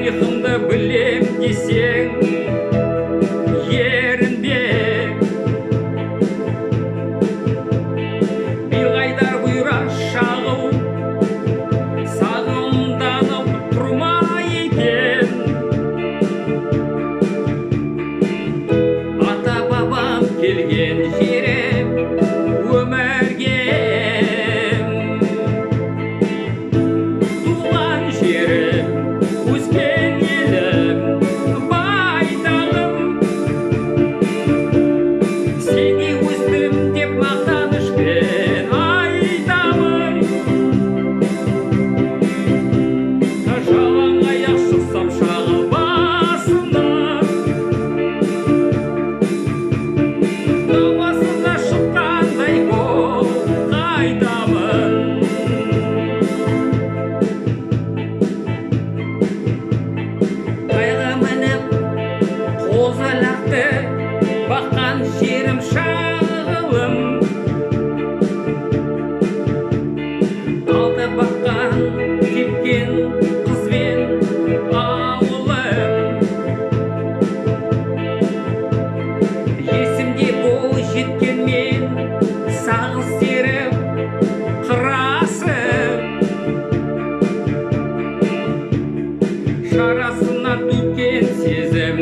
тарихымды білем десең ерінбе. Билғайдар бұйра шағыл сағымданып тұрма екен. Ата бабам келген жерім өмірге, туған жерім, өскен елім, байтағым. Сені өстім деп мақтанышпен айтамын. Жалаң аяқ шықсам шағыл басына, даласына шыққандай болып қайтамын. Қайғы мініп қозы-лақты баққан жерім шағылым. Алды баққан тепкен қызбен ауылым. Есімде бой жеткенмен сағыз серіп қырасып, шарасына төккен сезім